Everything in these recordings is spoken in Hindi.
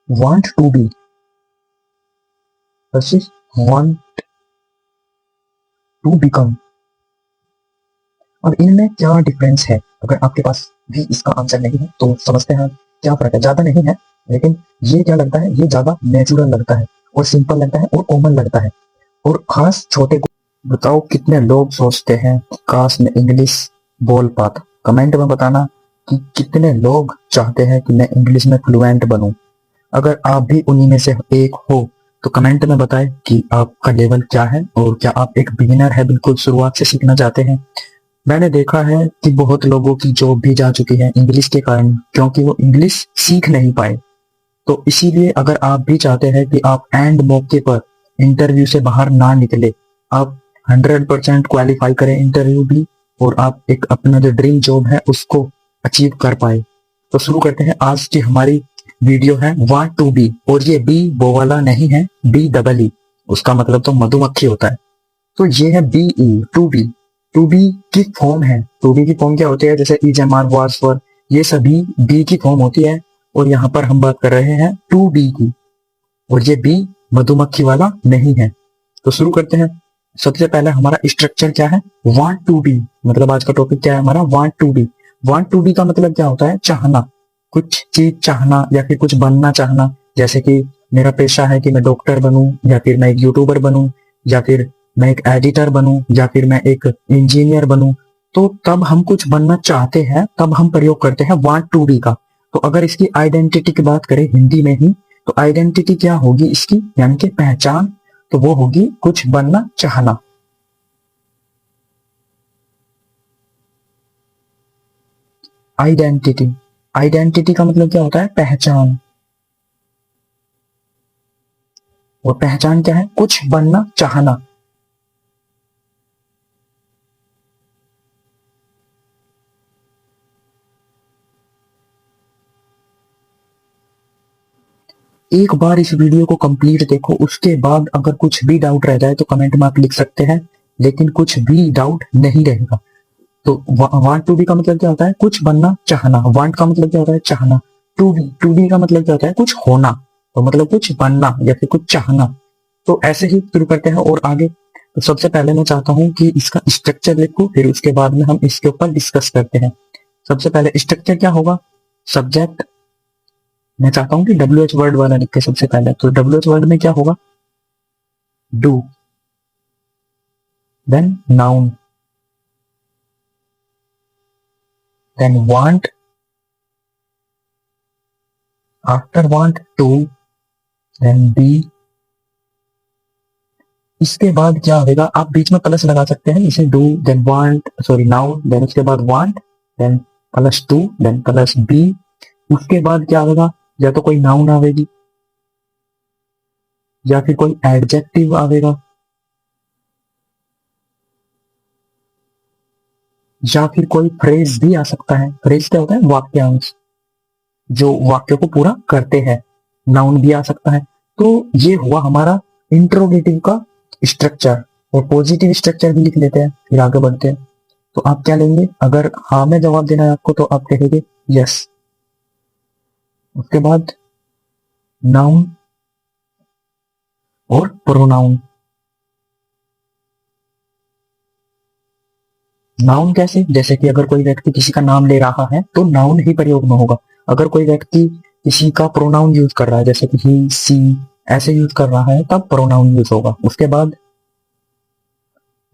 want to be versus want to become। और इनमें क्या डिफरेंस है? अगर आपके पास भी इसका आंसर नहीं है तो समझते हैं क्या फर्क है। ज्यादा नहीं है, लेकिन ये क्या लगता है, ये ज्यादा नेचुरल लगता है और सिंपल लगता है और कॉमन लगता है। और खास छोटे को बताओ कितने लोग सोचते हैं काश मैं इंग्लिश बोल पाता। कमेंट में बताना कि कितने लोग चाहते हैं कि मैं इंग्लिश में फ्लुएंट बनूं। अगर आप भी उन्हीं में से एक हो तो कमेंट में बताएं कि आपका लेवल क्या है और क्या आप एक बिगिनर है, बिल्कुल शुरुआत से सीखना चाहते हैं। मैंने देखा है कि बहुत लोगों की जॉब भी जा चुकी है इंग्लिश के कारण, क्योंकि वो इंग्लिश सीख नहीं पाए। तो इसीलिए अगर आप भी चाहते हैं कि आप एंड मौके पर इंटरव्यू से बाहर ना निकले, आप 100% क्वालिफाई करें इंटरव्यू भी, और आप एक अपना जो ड्रीम जॉब है उसको अचीव कर पाए, तो शुरू करते हैं। आज की हमारी वीडियो है वांट टू बी, और ये बी वो वाला नहीं है, बी डबल ई, उसका मतलब तो मधुमक्खी होता है। तो ये है B E, to be. To be की फॉर्म है। टू बी की फॉर्म क्या होती है? जैसे is, am, are, was, were, ये सभी बी की फॉर्म होती है। और यहाँ पर हम बात कर रहे हैं टू बी की, और ये बी मधुमक्खी वाला नहीं है। तो शुरू करते हैं। सबसे पहले हमारा स्ट्रक्चर क्या है? वांट टू बी, मतलब आज का टॉपिक क्या है हमारा? Want to be. Want to be का मतलब क्या होता है? चाहना, कुछ चीज चाहना या फिर कुछ बनना चाहना। जैसे कि मेरा पेशा है कि मैं डॉक्टर बनूं, या फिर मैं एक यूट्यूबर बनूं, या फिर मैं एक एडिटर बनूं, या फिर मैं एक इंजीनियर बनूं। तो तब हम कुछ बनना चाहते हैं, तब हम प्रयोग करते हैं वांट टू बी का। तो अगर इसकी आइडेंटिटी की बात करें हिंदी में ही, तो आइडेंटिटी क्या होगी इसकी, यानी कि पहचान, तो वो होगी कुछ बनना चाहना। आइडेंटिटी, आइडेंटिटी का मतलब क्या होता है? पहचान। और पहचान क्या है? कुछ बनना चाहना। एक बार इस वीडियो को कंप्लीट देखो, उसके बाद अगर कुछ भी डाउट रह जाए तो कमेंट में आप लिख सकते हैं, लेकिन कुछ भी डाउट नहीं रहेगा। तो वांट टू बी का मतलब क्या होता है? कुछ बनना चाहना। वांट का मतलब क्या होता है? चाहना। टू बी का मतलब क्या होता है? कुछ होना। तो मतलब कुछ बनना या फिर कुछ चाहना। तो ऐसे ही शुरू करते हैं और आगे। तो सबसे पहले मैं चाहता हूं कि इसका स्ट्रक्चर लिखूं, फिर उसके बाद में हम इसके ऊपर डिस्कस करते हैं। सबसे पहले स्ट्रक्चर क्या होगा? सब्जेक्ट, मैं चाहता हूं कि WH वर्ड वाला लिखे सबसे पहले। तो WH वर्ड में क्या होगा? Do, then noun, then want, after want to, then be. इसके बाद क्या होगा? आप बीच में प्लस लगा सकते हैं, इसे do, then want, sorry noun, then उसके बाद want, then plus to, then plus be. उसके बाद क्या होगा? या तो कोई नाउन आवेगी, या फिर कोई एडजेक्टिव आवेगा, या फिर कोई फ्रेज भी आ सकता है। फ्रेज क्या होता है? वाक्यांश, जो वाक्य को पूरा करते हैं। नाउन भी आ सकता है। तो ये हुआ हमारा इंट्रोगेटिव का स्ट्रक्चर। और पॉजिटिव स्ट्रक्चर भी लिख लेते हैं, फिर आगे बढ़ते हैं। तो आप क्या लेंगे? अगर हाँ में जवाब देना है आपको तो आप कहेंगे यस। उसके बाद नाउन और प्रोनाउन। नाउन कैसे? जैसे कि अगर कोई व्यक्ति किसी का नाम ले रहा है तो नाउन ही प्रयोग में होगा। अगर कोई व्यक्ति किसी का प्रोनाउन यूज कर रहा है, जैसे कि ही, सी, ऐसे यूज कर रहा है, तब प्रोनाउन यूज होगा। उसके बाद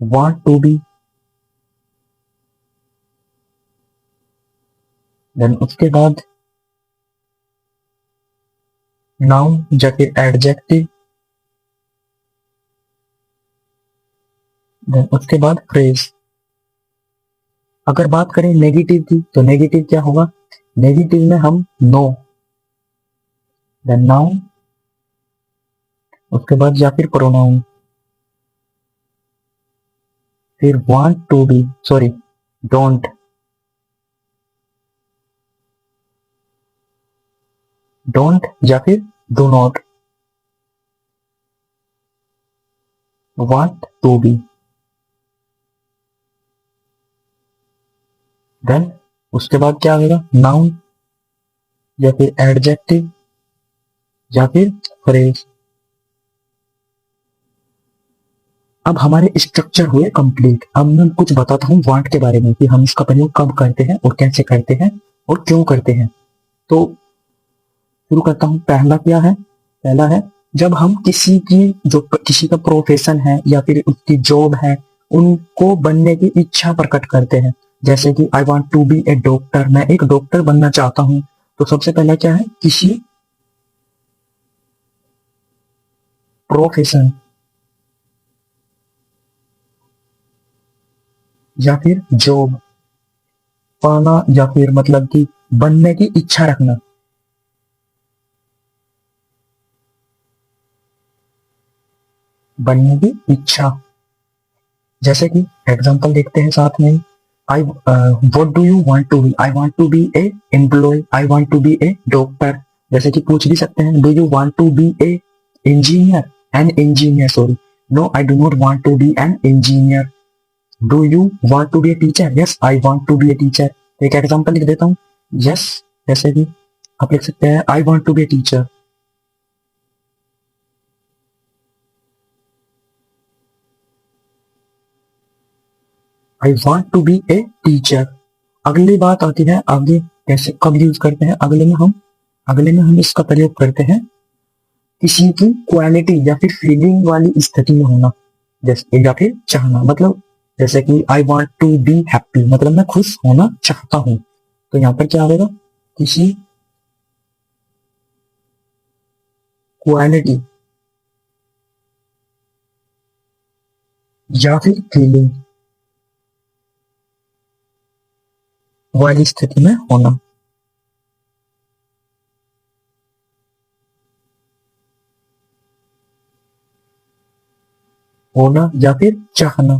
वांट टू बी, देन उसके बाद नाउन या फिर एडजेक्टिव, देन उसके बाद फ्रेज। अगर बात करें नेगेटिव की, तो नेगेटिव क्या होगा? नेगेटिव में हम नो, देन नाउन, उसके बाद या फिर प्रोनाउन, फिर want to be, sorry don't, don't या फिर do not, want to be, then उसके बाद क्या होगा? नाउन या फिर एडजेक्टिव, या फिर फ्रेज। अब हमारे स्ट्रक्चर हुए कंप्लीट। अब मैं कुछ बताता हूँ वांट के बारे में कि हम इसका प्रयोग कब करते हैं और कैसे करते हैं और क्यों करते हैं। तो शुरू करता हूँ। पहला क्या है? पहला है जब हम किसी की जो किसी का प्रोफेशन है या फिर उसकी जॉब है उनको बनने की इच्छा प्रकट करते हैं। जैसे कि I want to be a doctor, मैं एक डॉक्टर बनना चाहता हूँ। तो सबसे पहला क्या है? किसी प्रोफेशन या फिर जॉब पाना या फिर मतलब कि बनने की इच्छा रखना। बनने की इच्छा। जैसे कि एग्जांपल देखते हैं साथ में। I what do you want to be? I want to be a employ, I want to be a doctor. जैसे कि पूछ भी सकते हैं, do you want to be a engineer? An engineer, sorry, no I do not want to be an engineer. Do you want to be a teacher? Yes I want to be a teacher. एक एग्जांपल लिख देता हूँ। यस, जैसे कि आप लिख सकते हैं I want to be a teacher. I want to be a teacher. अगली बात आती है आगे कैसे कब यूज करते हैं। अगले में हम इसका प्रयोग करते हैं किसी की क्वालिटी या फिर फीलिंग वाली स्थिति में होना, जैसे या फिर चाहना। मतलब जैसे कि I want to be happy, मतलब मैं खुश होना चाहता हूं। तो यहां पर क्या आएगा? किसी क्वालिटी या फिर फीलिंग वाली स्थिति में होना। होना या फिर चाहना।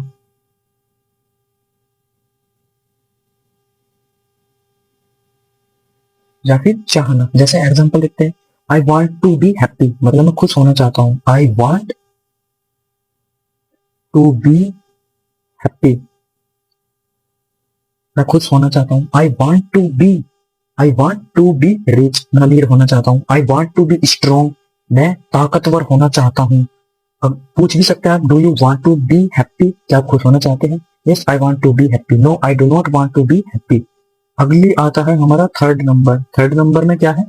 या फिर चाहना। जैसे एग्जांपल देखते हैं। I want to be happy, मतलब मैं खुश होना चाहता हूं। I want to be happy, मैं खुश होना चाहता हूं। I want to be rich, मैं अमीर होना चाहता हूं। I want to be strong, मैं ताकतवर होना चाहता हूं। अब पूछ भी सकते हैं आप, do you want to be happy? क्या आप खुश होना चाहते हैं? Yes I want to be happy. No I do not want to be happy. अगली आता है हमारा थर्ड नंबर। थर्ड नंबर में क्या है?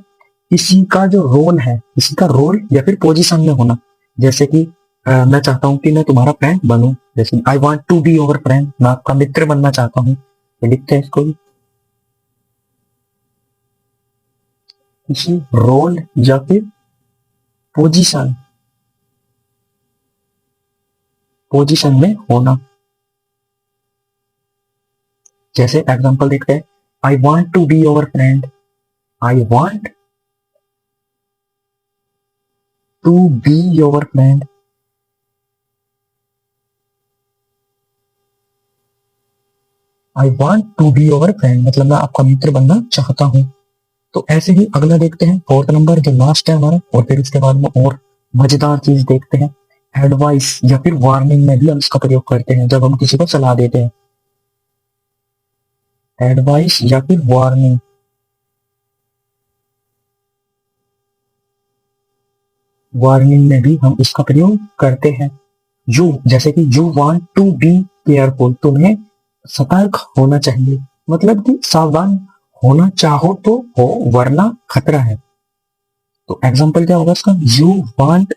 किसी का जो रोल है, किसी का रोल या फिर पोजीशन में होना। जैसे कि मैं चाहता हूं कि मैं तुम्हारा फ्रेंड बनूं। जैसे I want to be your friend, मैं आपका मित्र बनना चाहता हूं। तो लिखते हैं इसको भी। किसी रोल या फिर पोजीशन पोजीशन में होना। जैसे एग्जांपल देखते हैं। I want to be your friend, I want to be your friend. I want to be your friend, मतलब मैं आपका मित्र बनना चाहता हूं। तो ऐसे ही अगला देखते हैं, फोर्थ नंबर जो लास्ट है हमारा, और फिर उसके बाद में और मजेदार चीज देखते हैं। एडवाइस या फिर वार्निंग में भी हम इसका प्रयोग करते हैं जब हम किसी को सलाह देते हैं। एडवाइस या फिर वार्निंग। वार्निंग में भी हम इसका प्रयोग करते हैं। यू, जैसे कि you want to be careful, तुम्हें सतर्क होना चाहिए, मतलब कि सावधान होना चाहो तो हो वरना खतरा है। तो एग्जांपल क्या होगा इसका? You want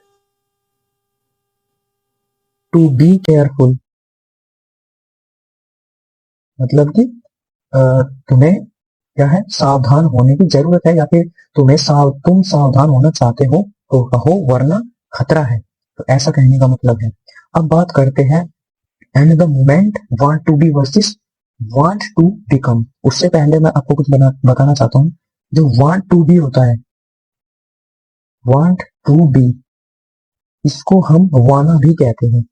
to be careful, मतलब कि अ, तुम्हें क्या है? सावधान होने की जरूरत है, या फिर तुम सावधान होना चाहते हो तो कहो वरना खतरा है। तो ऐसा कहने का मतलब है। अब बात करते हैं and the moment want to be versus want to become. उससे पहले मैं आपको कुछ बताना चाहता हूँ। जो वांट टू बी होता है, वांट टू बी, इसको हम वाना भी कहते हैं।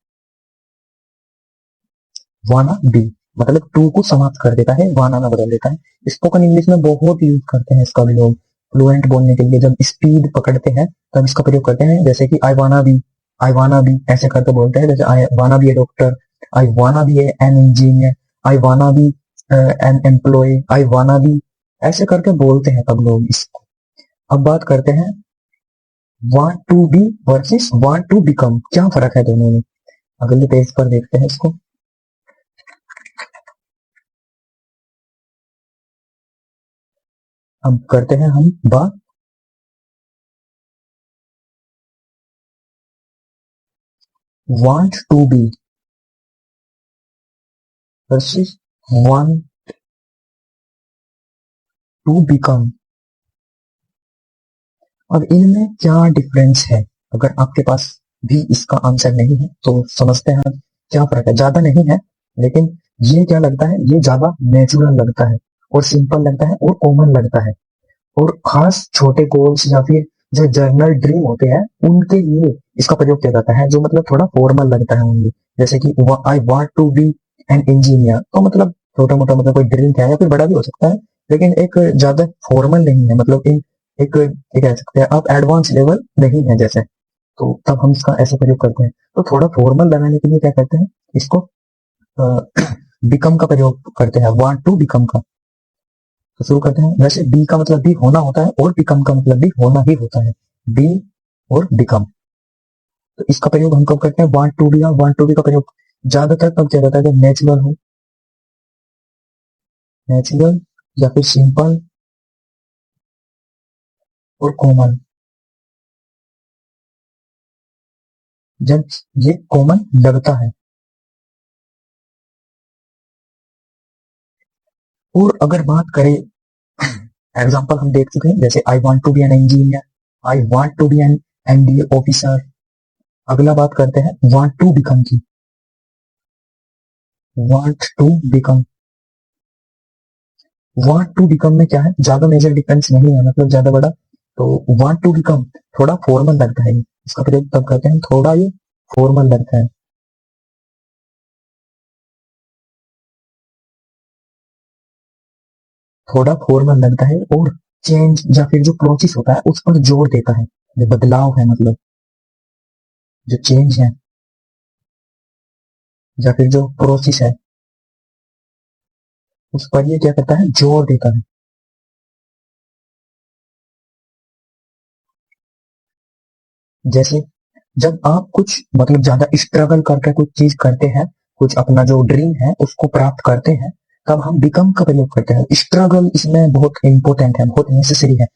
वाना बी मतलब टू को समाप्त कर देता है, वाना में बदल देता है। स्पोकन इंग्लिश में बहुत यूज करते हैं इसका भी लोग, फ्लुएंट बोलने के लिए। जब स्पीड पकड़ते हैं तब इसका प्रयोग करते हैं। जैसे कि आई वाना बी ऐसे करके बोलते हैं। जैसे आई wanna be a doctor, I wanna be an engineer, I wanna be N employ, I wanna be, ऐसे करके बोलते हैं तब लोग इसको। अब बात करते हैं want to be versus want to become, क्या फर्क है दोनों में? अगले पेज पर देखते हैं इसको। अब करते हैं हम बात want to be versus want to become, और इनमें क्या डिफरेंस है? अगर आपके पास भी इसका आंसर नहीं है तो समझते हैं क्या फर्क है। ज्यादा नहीं है, लेकिन ये क्या लगता है, ये ज्यादा नेचुरल लगता है और सिंपल लगता है और कॉमन लगता है, और खास छोटे गोल्स या फिर जो जर्नल ड्रीम होते हैं उनके लिए इसका प्रयोग किया जाता है, जो मतलब थोड़ा फॉर्मल लगता है उनके। जैसे कि I want to be an engineer, तो मतलब छोटा मोटा मतलब कोई ड्रीम है या फिर बड़ा भी हो सकता है, लेकिन एक ज्यादा फॉर्मल नहीं है, मतलब इन एक ये कह सकते हैं आप एडवांस लेवल नहीं है जैसे, तो तब हम इसका ऐसे प्रयोग करते हैं। तो थोड़ा फॉर्मल बनाने के लिए क्या करते हैं, इसको बिकम का प्रयोग करते हैं, वांट टू बिकम का। तो शुरू करते हैं। वैसे बी का मतलब भी होना होता है और बिकम का मतलब भी होना ही होता है, बी और बिकम। तो इसका प्रयोग हम कब करते हैं, वांट टू बी, और वांट टू बी का प्रयोग ज्यादातर तब किया जाता है जब नेचुरल हो, नेचुरल या फिर सिंपल और कॉमन, जब ये कॉमन लगता है। और अगर बात करें, एग्जाम्पल हम देख चुके हैं, जैसे I want to be an engineer, I want to be an NDA officer. अगला बात करते हैं वांट टू बिकम की, want to become. Want to become में क्या है, ज्यादा मेजर डिफरेंस नहीं है, मतलब ज्यादा बड़ा। तो वांट टू बिकम थोड़ा फॉर्मल लगता है, इसका प्रयोग तब करते हैं थोड़ा ये फॉर्मल लगता है, थोड़ा फॉर्मल लगता है, और चेंज या फिर जो प्रोसेस होता है उस पर जोर देता है, जो बदलाव है, मतलब जो चेंज है या फिर जो प्रोसेस है उस पर ये क्या करता है, जोर देता है। जैसे जब आप कुछ मतलब ज्यादा स्ट्रगल करके कुछ चीज करते हैं, कुछ अपना जो ड्रीम है उसको प्राप्त करते हैं, तब हम बिकम का प्रयोग करते हैं। स्ट्रगल इसमें बहुत इंपॉर्टेंट है, बहुत नेसेसरी है।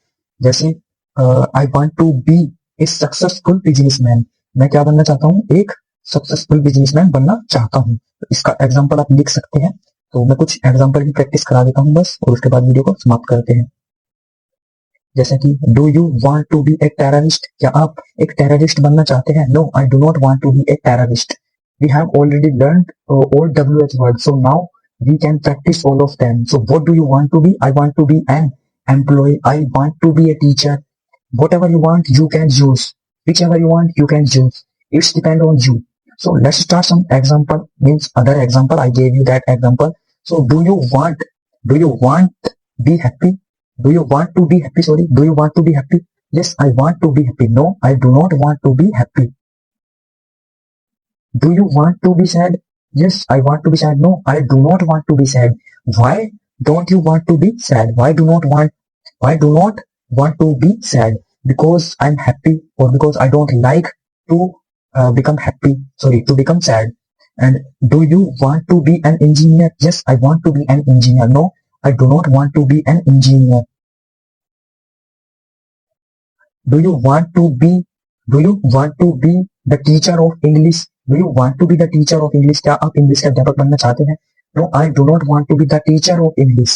जैसे I want to be a successful businessman, मैं क्या बनना चाहता हूँ, एक सक्सेसफुल बिजनेसमैन बनना चाहता हूँ। तो इसका एग्जाम्पल आप लिख सकते हैं। तो मैं कुछ एग्जाम्पल की प्रैक्टिस करा देता हूँ बस, और उसके बाद वीडियो को समाप्त करते हैं। जैसे कि do you want to be a terrorist, क्या आप एक टेररिस्ट बनना चाहते हैं? No, I do not want to be a terrorist. We have already learned all WH words, so now we can practice all of them. So what do you want to be? I want to be an employee. I want to be a teacher. Whatever you want, you can choose. Whichever you want, you can choose. It's depend on you. So let's start some example, means other example. I gave you that example. So do you want be happy? Do you want to be happy? Sorry, do you want to be happy? Yes, I want to be happy. No, I do not want to be happy. Do you want to be sad? Yes, I want to be sad. No, I do not want to be sad. Why don't you want to be sad? Why do not want to be sad? Because I'm happy, or because I don't like to become happy. Sorry, to become sad. And do you want to be an engineer? Yes, I want to be an engineer. No, I do not want to be an engineer. Do you want to be Do you want to be the teacher of English? Do you want to be the teacher of English? क्या आप इंग्लिश के अध्यापक बनना चाहते हैं? No, I do not want to be the teacher of English.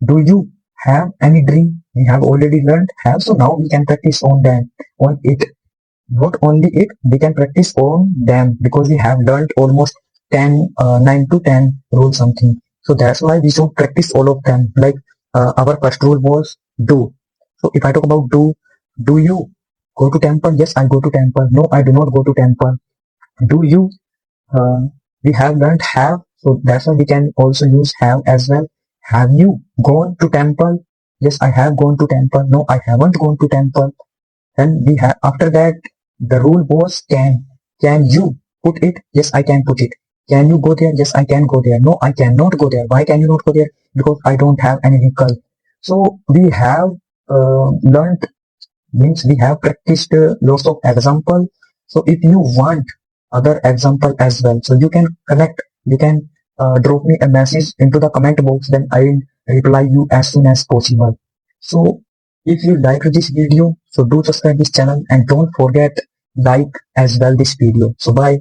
Do you have any dream? We have already learned have, so now we can practice on them, on it. Not only it, we can practice on them because we have learned almost 9 to 10 rules something. So that's why we should practice all of them. Like our first rule was do. So if I talk about do you go to temple? Yes, I go to temple. No, I do not go to temple. Do you? Uh, we have learned have, so that's why we can also use have as well. Have you gone to temple? Yes, I have gone to temple. No, I haven't gone to temple. And we have after that the rule was can. Can you put it? Yes, I can put it. Can you go there? Yes, I can go there. No, I cannot go there. Why can you not go there? Because I don't have any vehicle. So we have learned means we have practiced lots of example. So if you want other example as well, so you can connect, you can drop me a message into the comment box, then I will reply you as soon as possible. So if you like this video, so do subscribe this channel and don't forget like as well this video. So bye.